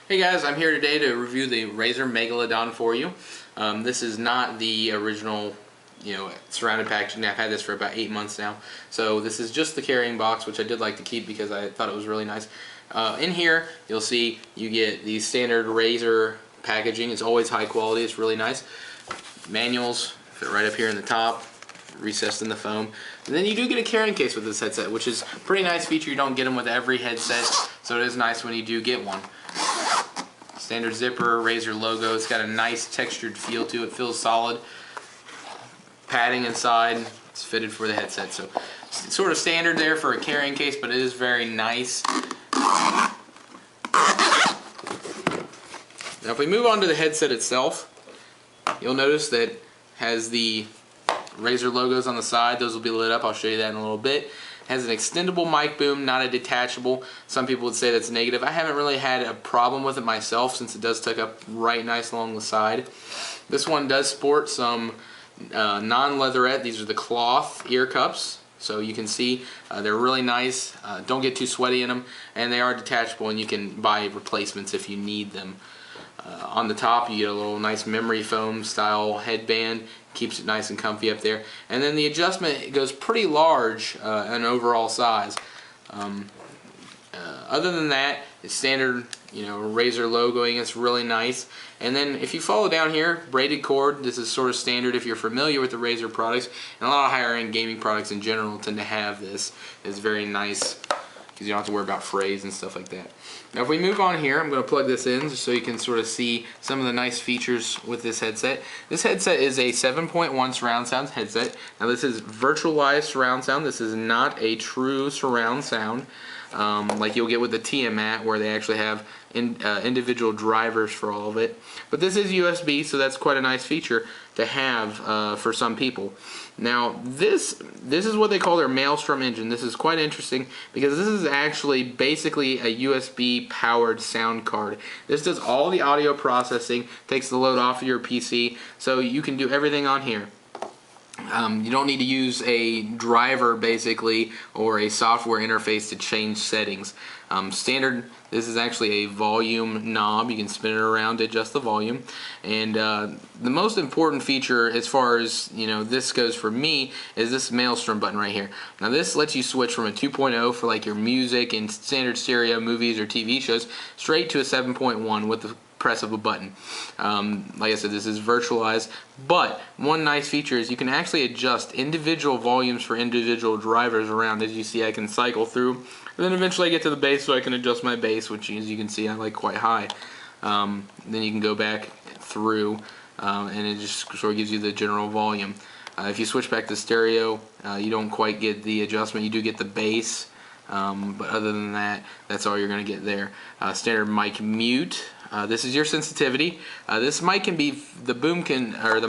Hey guys, I'm here today to review the Razer Megalodon for you. This is not the original, surrounded packaging. I've had this for about 8 months now. So this is just the carrying box, which I did like to keep because I thought it was really nice. In here, you'll see you get the standard Razer packaging. It's always high quality. It's really nice. Manuals fit right up here in the top, recessed in the foam. And then you do get a carrying case with this headset, which is a pretty nice feature. You don't get them with every headset, so it is nice when you do get one. Standard zipper, Razer logo. It's got a nice textured feel to it. Feels solid. Padding inside. It's fitted for the headset, so it's sort of standard there for a carrying case, but it is very nice. Now, if we move on to the headset itself, you'll notice that it has the Razer logos on the side. Those will be lit up. I'll show you that in a little bit. It has an extendable mic boom, not a detachable. Some people would say that's negative. I haven't really had a problem with it myself since it does tuck up right nice along the side. This one does sport some non-leatherette. These are the cloth ear cups. So you can see they're really nice. Don't get too sweaty in them. And they are detachable, and you can buy replacements if you need them. On the top, you get a little nice memory foam style headband. Keeps it nice and comfy up there. And then the adjustment goes pretty large in overall size. Other than that, it's standard, Razer logoing. It's really nice. And then if you follow down here, braided cord. This is sort of standard if you're familiar with the Razer products. And a lot of higher end gaming products in general tend to have this. It's very nice because you don't have to worry about frays and stuff like that. Now if we move on here, I'm going to plug this in just so you can sort of see some of the nice features with this headset. This headset is a 7.1 surround sound headset. Now this is virtualized surround sound. This is not a true surround sound like you'll get with the Tiamat, where they actually have individual drivers for all of it. But this is USB, so that's quite a nice feature to have for some people. Now this is what they call their Maelstrom Engine. This is quite interesting because this is actually basically a USB powered sound card. This does all the audio processing, takes the load off of your PC, so you can do everything on here. You don't need to use a driver basically or a software interface to change settings. Standard, this is actually a volume knob. You can spin it around to adjust the volume. And the most important feature as far as this goes for me is this Maelstrom button right here. Now this lets you switch from a 2.0 for like your music and standard stereo movies or TV shows straight to a 7.1 with the press of a button. Like I said, this is virtualized, but one nice feature is you can actually adjust individual volumes for individual drivers around. As you see, I can cycle through, and then eventually I get to the bass, so I can adjust my bass, which, as you can see, I like quite high. Then you can go back through, and it just sort of gives you the general volume. If you switch back to stereo, you don't quite get the adjustment. You do get the bass, but other than that, that's all you're going to get there. Standard mic mute. This is your sensitivity. This mic can be, the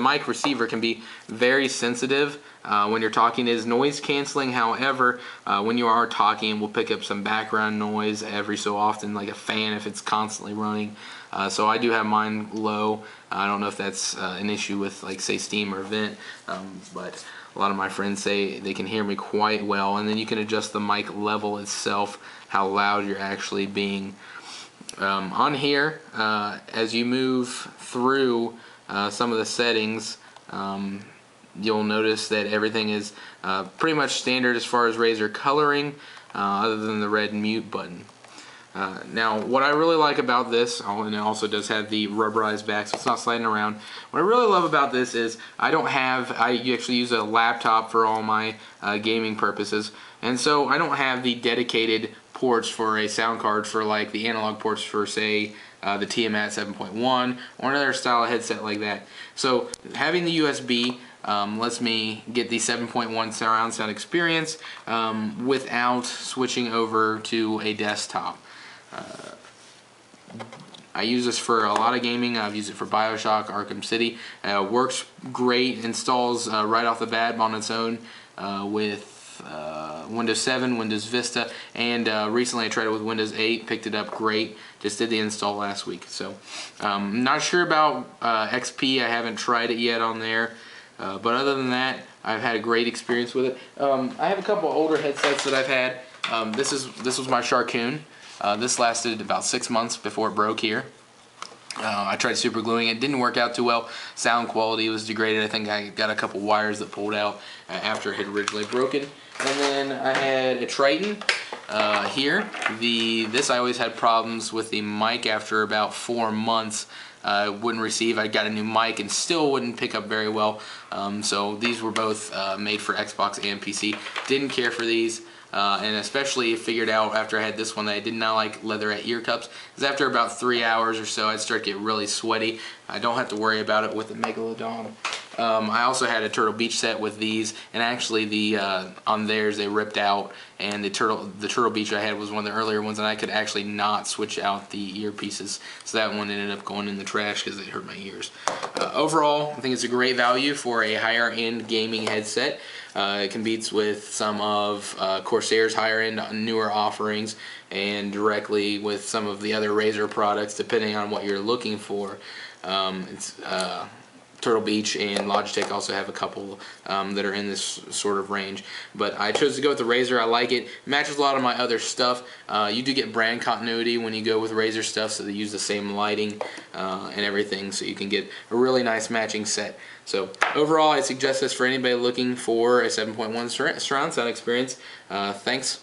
mic receiver can be very sensitive when you're talking. It is noise canceling. However, when you are talking, we'll pick up some background noise every so often, like a fan if it's constantly running. So I do have mine low. I don't know if that's an issue with, like, say, Steam or Vent, but a lot of my friends say they can hear me quite well. And then you can adjust the mic level itself, how loud you're actually being. On here, as you move through some of the settings, you'll notice that everything is pretty much standard as far as Razer coloring, other than the red mute button. Now, what I really like about this, and it also does have the rubberized back, so it's not sliding around. What I really love about this is I actually use a laptop for all my gaming purposes, and so I don't have the dedicated ports for a sound card for like the analog ports for, say, the Tiamat 7.1 or another style of headset like that. So having the USB lets me get the 7.1 surround sound experience without switching over to a desktop. I use this for a lot of gaming. I've used it for BioShock, Arkham City. Works great, installs right off the bat on its own with Windows 7, Windows Vista, and recently I tried it with Windows 8, picked it up great, just did the install last week. So I'm not sure about XP, I haven't tried it yet on there, but other than that, I've had a great experience with it. I have a couple older headsets that I've had. This was my Sharkoon. This lasted about 6 months before it broke here. I tried super gluing it, didn't work out too well. Sound quality was degraded. I think I got a couple wires that pulled out after it had originally broken. And then I had a Triton here. This I always had problems with the mic after about 4 months. Wouldn't receive. I got a new mic and still wouldn't pick up very well. So these were both made for Xbox and PC. Didn't care for these. And especially figured out after I had this one that I did not like leatherette ear cups, because after about 3 hours or so I'd start to get really sweaty. I don't have to worry about it with the Megalodon. I also had a Turtle Beach set with these, and actually on theirs they ripped out, and the Turtle Beach I had was one of the earlier ones, and I could actually not switch out the earpieces, so that one ended up going in the trash because it hurt my ears. Overall, I think it's a great value for a higher end gaming headset. It competes with some of Corsair's higher end newer offerings, and directly with some of the other Razer products depending on what you're looking for. Turtle Beach and Logitech also have a couple that are in this sort of range, but I chose to go with the Razer. I like it. Matches a lot of my other stuff. You do get brand continuity when you go with Razer stuff, so they use the same lighting and everything, so you can get a really nice matching set. So overall, I suggest this for anybody looking for a 7.1 surround sound experience. Thanks